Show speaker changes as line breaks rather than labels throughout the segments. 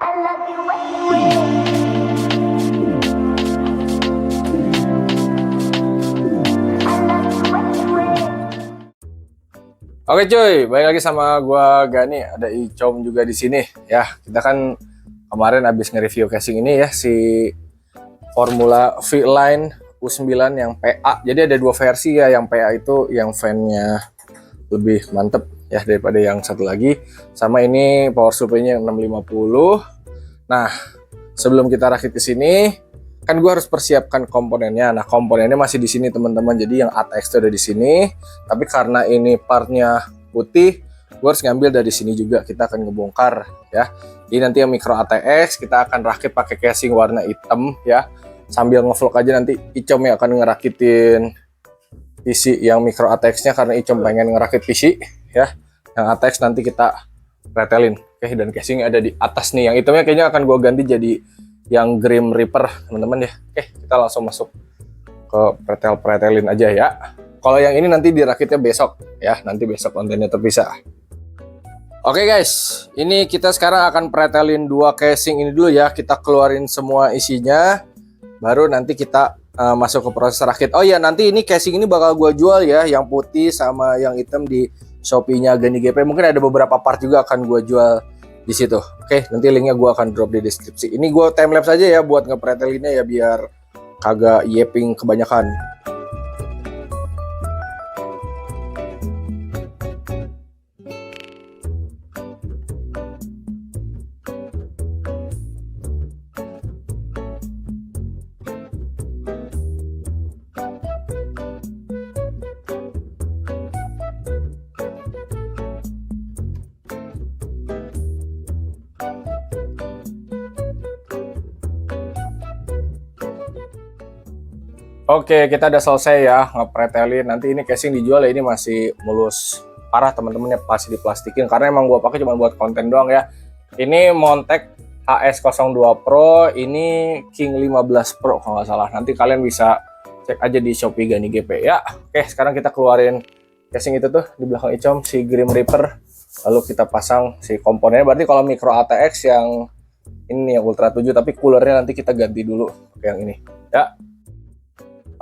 Oke cuy, balik lagi sama gua Gani, ada Icom juga di sini ya. Kita kan kemarin habis nge-review casing ini ya, si Formula V-Line U9 yang PA. Jadi ada dua versi ya, yang PA itu yang fan-nya lebih mantep ya daripada yang satu lagi. Sama ini power supply-nya yang 650. Nah, sebelum kita rakit ke sini, kan gue harus persiapkan komponennya. Nah, komponennya masih di sini teman-teman. Jadi yang ATX itu ada di sini. Tapi karena ini partnya putih, gue harus ngambil dari sini juga. Kita akan ngebongkar ya. Jadi nanti yang micro ATX kita akan rakit pakai casing warna hitam ya. Sambil ngevlog aja nanti Icom yang akan ngerakitin PC yang micro ATX-nya, karena Icom pengen ngerakit PC ya. Yang ATX nanti kita pretelin. Oke, dan casingnya ada di atas nih. Yang hitamnya kayaknya akan gue ganti jadi yang Grim Reaper teman-teman ya. Oke, kita langsung masuk ke pretelin aja ya. Kalau yang ini nanti dirakitnya besok ya, nanti besok kontennya terpisah. Oke guys, ini kita sekarang akan pretelin dua casing ini dulu ya. Kita keluarin semua isinya, baru nanti kita masuk ke proses rakit. Oh iya, nanti ini casing ini bakal gua jual ya, yang putih sama yang hitam di Shopee-nya Gani GP. Mungkin ada beberapa part juga akan gua jual di situ. Oke, nanti linknya gue akan drop di deskripsi. Ini gue timelapse aja ya buat ngepretelinnya ya, biar kagak yeping kebanyakan. Oke, kita udah selesai ya ngepretelin. Nanti ini casing dijual ya, ini masih mulus parah teman-teman ya, pasti diplastikin karena emang gua pakai cuma buat konten doang ya. Ini Montec HS02 Pro, ini King 15 Pro kalau nggak salah. Nanti kalian bisa cek aja di Shopee Gani GP ya. Oke, sekarang kita keluarin casing itu tuh di belakang Icom, si Grim Reaper. Lalu kita pasang si komponennya. Berarti kalau micro ATX yang ini yang Ultra 7, tapi coolernya nanti kita ganti dulu ke yang ini ya.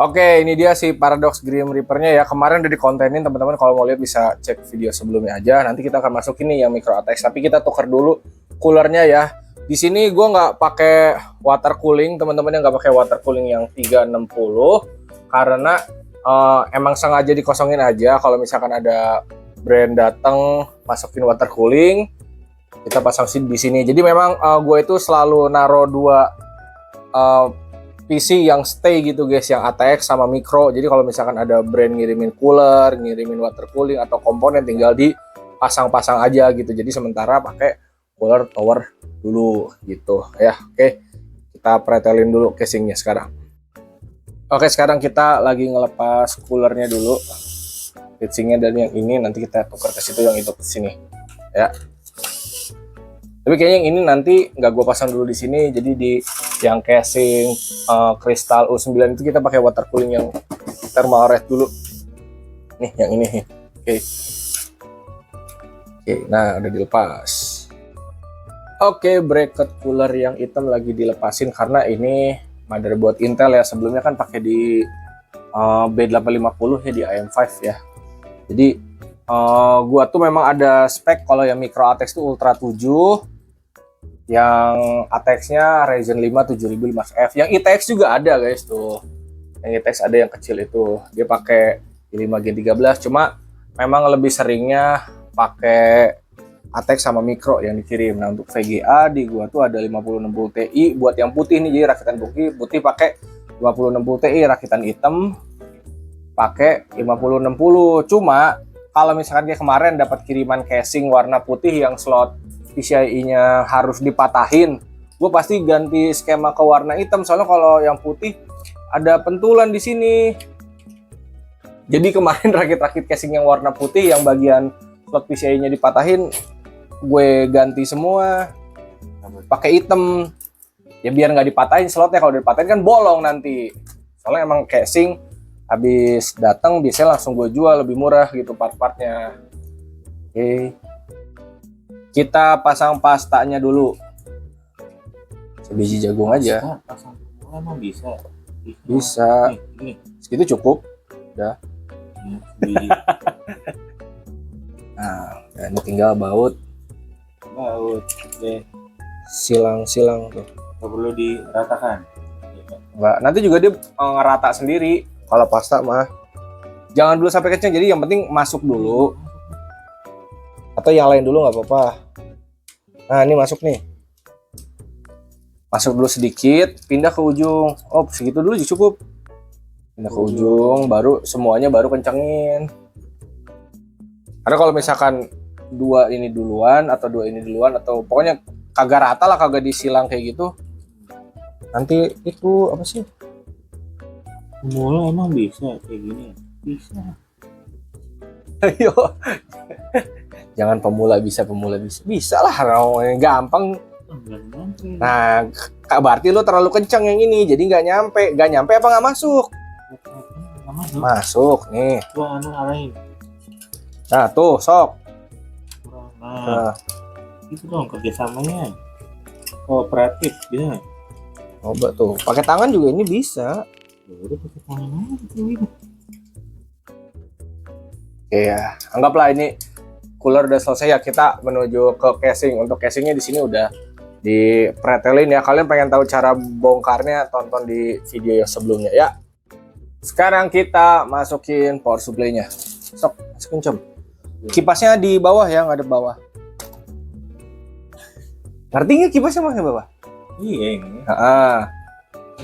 Oke, ini dia si Paradox Grim Reaper-nya ya. Kemarin udah dikontenin teman-teman, kalau mau lihat bisa cek video sebelumnya aja. Nanti kita akan masuk ini yang micro ATX, tapi kita tuker dulu coolernya ya. Di sini gue nggak pakai water cooling teman-teman, yang nggak pakai water cooling yang 360 karena emang sengaja dikosongin aja. Kalau misalkan ada brand datang masukin water cooling, kita pasang di sini. Jadi memang gue itu selalu naro dua PC yang stay gitu guys, yang ATX sama micro. Jadi kalau misalkan ada brand ngirimin cooler, ngirimin water cooling atau komponen, tinggal dipasang-pasang aja gitu. Jadi sementara pakai cooler tower dulu gitu ya. Oke, kita pretelin dulu casingnya sekarang. Oke, sekarang kita lagi ngelepas coolernya dulu, casingnya, dan yang ini nanti kita tukar ke situ, yang itu ke sini ya. Tapi kayaknya yang ini nanti nggak gue pasang dulu di sini. Jadi di yang casing Crystal U9 itu kita pakai water cooling yang thermal red dulu. Nih yang ini nih. Oke, nah udah dilepas. Oke, bracket cooler yang hitam lagi dilepasin karena ini motherboard Intel ya. Sebelumnya kan pakai di B850 ya, di AM5 ya. Jadi gua tuh memang ada spek kalau yang micro ATX itu Ultra 7, yang ATX-nya Ryzen 5 7500F. Yang ITX juga ada guys tuh. Yang ITX ada yang kecil itu. Dia pakai i5 Gen13, cuma memang lebih seringnya pakai ATX sama micro yang dikirim. Nah, untuk VGA di gua tuh ada 5060 Ti buat yang putih nih, jadi rakitan putih pakai 5060 Ti, rakitan hitam pakai 5060. Cuma kalau misalkan kayak kemarin dapat kiriman casing warna putih yang slot PCIe-nya harus dipatahin, gue pasti ganti skema ke warna hitam. Soalnya kalau yang putih ada pentulan di sini. Jadi kemarin rakit-rakit casing yang warna putih yang bagian slot PCIe-nya dipatahin, gue ganti semua pakai hitam. Ya biar nggak dipatahin slotnya. Kalau dipatahin kan bolong nanti. Soalnya emang casing habis datang biasanya langsung gue jual lebih murah gitu part-partnya. Oke, kita pasang pastanya dulu. Sebiji jagung aja.
Pasang pemula emang bisa.
Bisa.
Nih,
Segitu cukup. Udah.
sebiji.
Nah, ini tinggal baut
Baut deh,
silang-silang tuh.
nggak perlu diratakan.
Enggak, nanti juga dia ngerata sendiri. Kalau pasta mah jangan dulu sampai kencang, jadi yang penting masuk dulu. Atau yang lain dulu nggak apa-apa. Nah, ini masuk nih. Masuk dulu sedikit, pindah ke ujung. Oh, segitu dulu juga cukup. Pindah ke ujung, baru semuanya baru kencengin. Karena kalau misalkan dua ini duluan atau dua ini duluan atau pokoknya kagak rata lah, kagak disilang kayak gitu, nanti itu apa sih?
Pemula emang bisa kayak gini? Bisa.
Ayo, jangan pemula bisa bisa lah, yang gampang. Nah, berarti lo terlalu kencang yang ini, jadi nggak nyampe apa nggak masuk? Masuk nih.
Gua arahin.
Nah tuh sok.
Nah, itu dong kerjasamanya. Kooperatif bisa.
Coba tuh, pakai tangan juga ini bisa.
Ya udah pakai tangan aja gitu.
Iya, anggaplah ini cooler udah selesai ya, kita menuju ke casing. Untuk casingnya di sini udah dipretelin ya. Kalian pengen tahu cara bongkarnya, tonton di video yang sebelumnya ya. Sekarang kita masukin power supply-nya. Sok, masukin com. Kipasnya di bawah ya, nggak ada bawah. Ngerti nggak kipasnya masih bawah?
Iya ini.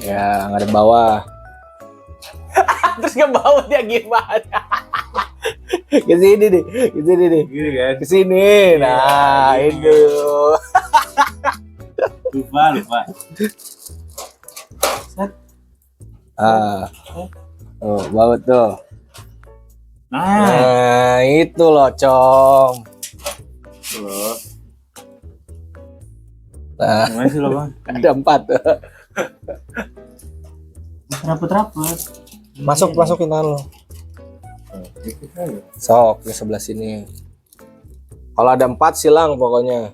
Ya nggak ada bawah. Terus ngebaut ya gimana? Kesini nih, kesini nih.
Gitu kan.
Kesini. Nah,
gitu.
itu.
Lupa.
Oh, baut tuh.
Nah,
itu loh, Com.
itu loh.
Nah,
Gimana sih lo bang?
ada 4 tuh.
Rapet-rapet.
Masukin tangan lo.
Gitu aja.
Sok, di sebelah sini. Kalau ada 4 silang pokoknya.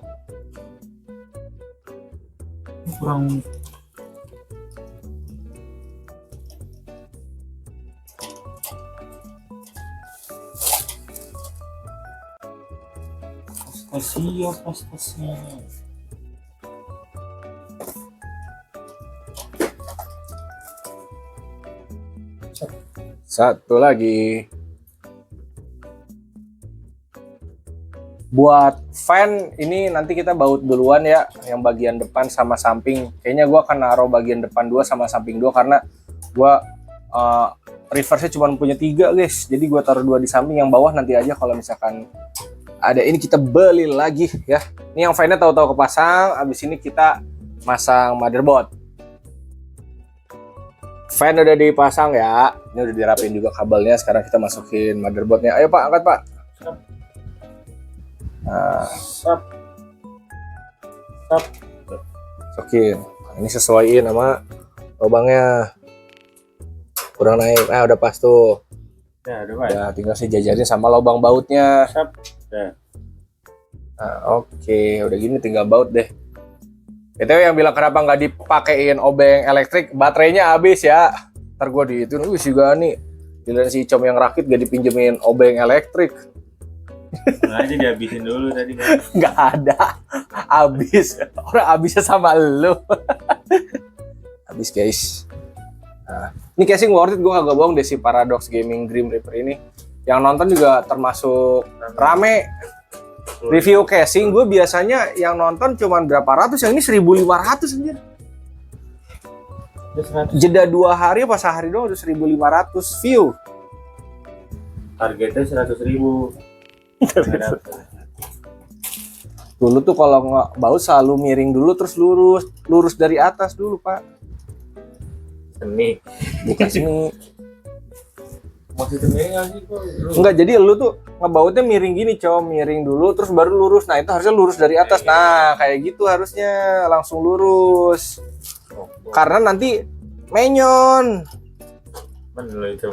Kurang. Astasia.
Satu lagi. Buat fan ini nanti kita baut duluan ya, yang bagian depan sama samping. Kayaknya gua akan naruh bagian depan 2 sama samping 2 karena gua reverse-nya cuma punya 3 guys. Jadi gua taruh 2 di samping, yang bawah nanti aja kalau misalkan ada ini kita beli lagi ya. Ini yang fan-nya tahu-tahu kepasang, abis ini kita masang motherboard. Fan udah dipasang ya. Ini udah dirapin juga kabelnya. Sekarang kita masukin motherboardnya. Ayo Pak, angkat Pak. Nah, masukin. Ini sesuaiin sama lubangnya. Kurang naik. Udah pas tuh.
Ya, udah Pak.
Ya, tinggal sejajarin sama lubang bautnya.
Ya.
Nah, oke, udah gini tinggal baut deh. BTW yang bilang kenapa nggak dipakein obeng elektrik, baterainya habis ya. Ntar gue di itu juga nih, giliran si Com yang rakit gak dipinjemin obeng elektrik.
Nah, aja dihabisin dulu tadi kan.
Nggak ada, habis. Orang habisnya sama lu. Habis guys. Nah, ini casing worth it, gue kagak bohong deh si Paradox Gaming Grim Reaper ini. Yang nonton juga termasuk rame. Review casing gue biasanya yang nonton cuma berapa ratus, yang ini 1.500 anjir. Jeda 2 hari apa sehari doang udah 1.500 view.
Targetnya 100.000.
Dulu tuh kalau nggak baut selalu miring dulu terus lurus dari atas dulu Pak.
Seni.
Bukan sini.
Maksudnya sih kok.
Enggak, jadi lu tuh ngebautnya miring gini, miring dulu terus baru lurus. Nah, itu harusnya lurus dari atas. Nah, kayak gitu harusnya langsung lurus. Karena nanti menyon.
Mana lo itu?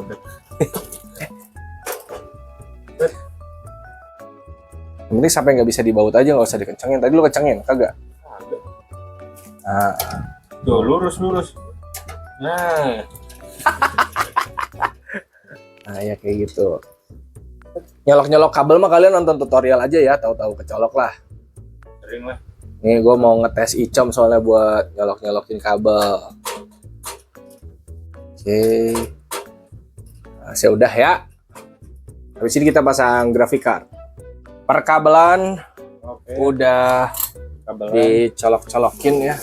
Yang penting sampai nggak bisa dibaut aja, nggak usah dikencengin. Tadi lu kencengin, kagak? Nah,
Tuh, lurus. Nah,
Nah ya kayak gitu. Nyolok-nyolok kabel mah kalian nonton tutorial aja ya, tahu-tahu kecolok lah.
sering lah.
Nih gue mau ngetes icom soalnya buat nyolok-nyolokin kabel. Oke. Nah, sudah ya. Habis ini kita pasang graphic card. Perkabelan
Oke.
udah
Kabelan.
dicolok-colokin ya.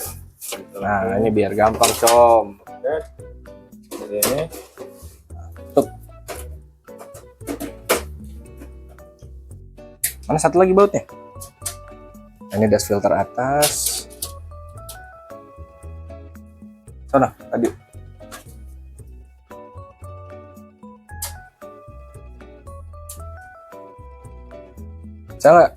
Nah ini biar gampang com.
Ini.
Tuh. Mana satu lagi bautnya? Nah, ini dust filter atas. Sana tadi. Salah.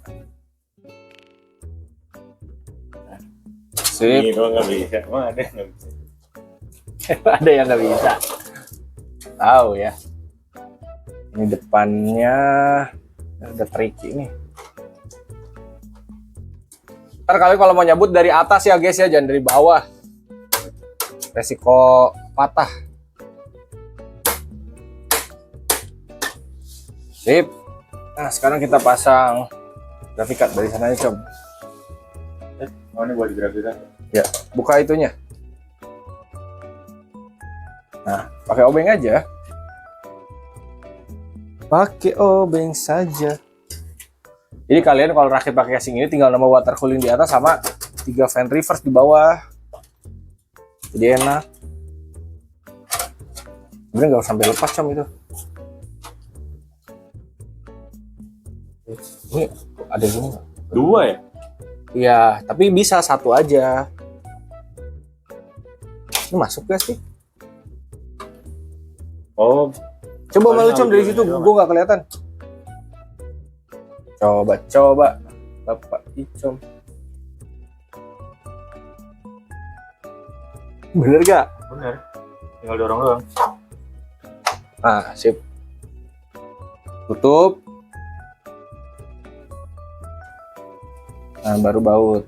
Sip.
Ini kalau nggak bisa, mah ada nggak bisa.
Ada yang nggak bisa. Tahu ya. Ini depannya ada tricky nih. Ntar kalian kalau mau nyabut dari atas ya guys ya, jangan dari bawah. Resiko patah. Sip. Nah sekarang kita pasang graphic card dari sana aja com.
Oh, ini buat grafika.
Ya, buka itunya. Nah, pakai obeng aja. Pakai obeng saja. Jadi kalian kalau rakit pakai casing ini tinggal nambah water cooling di atas sama 3 fan reverse di bawah. Jadi enak. Sebenarnya nggak sampai lepas com itu. Ini ada gini nggak?
Dua ya?
Iya, tapi bisa satu aja. Ini masuk gak sih?
Oh,
Coba malu com dari
Audionya
situ,
doang.
gue nggak kelihatan. Coba, Bapak Icom. Bener gak?
benar. Tinggal dorong doang.
Nah, sip. Tutup. Nah, baru baut.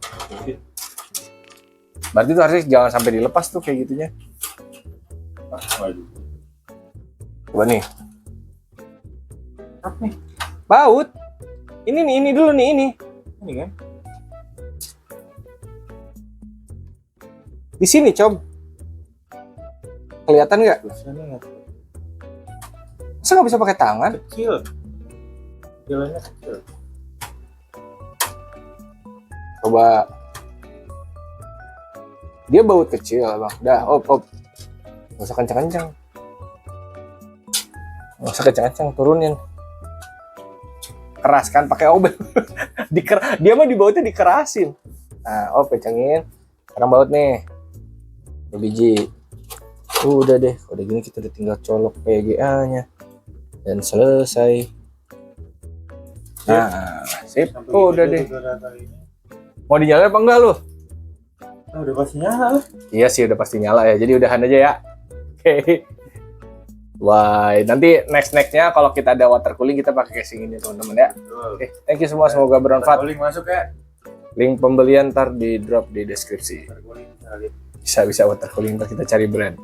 Berarti tuh harusnya jangan sampai dilepas tuh kayak gitunya.
Waduh.
Coba nih.
Apa nih?
Baut. Ini dulu nih, ini.
Ini kan?
Di sini, Com. Kelihatan nggak?
Tulisannya nggak
Masa nggak bisa pakai tangan?
kecil. Kecilannya kecil.
Coba. Dia baut kecil, Bang. Dah, op. Nggak usah kencang-kencang. Nggak usah kencang-kencang, turunin. Keras kan, pakai obeng. Dia mah di bautnya dikerasin. Nah, kencangin. Sekarang baut nih. 2 biji. Udah deh, udah gini kita udah tinggal colok PGA-nya. Dan selesai. Nah, sip.
Sampai
Udah
gitu
deh.
juga rata ini.
Mau dinyalain apa enggak lu?
Oh, udah pasti nyala.
Iya sih udah pasti nyala ya. Jadi udahan aja ya. Oke. Wah, nanti nextnya kalau kita ada water cooling kita pakai casing ini teman-teman ya. Oke, thank you semua, semoga bermanfaat.
Terguling masuk ya.
Link pembelian ntar di drop di deskripsi.
Terguling sekali.
Bisa water cooling ntar kita cari brand.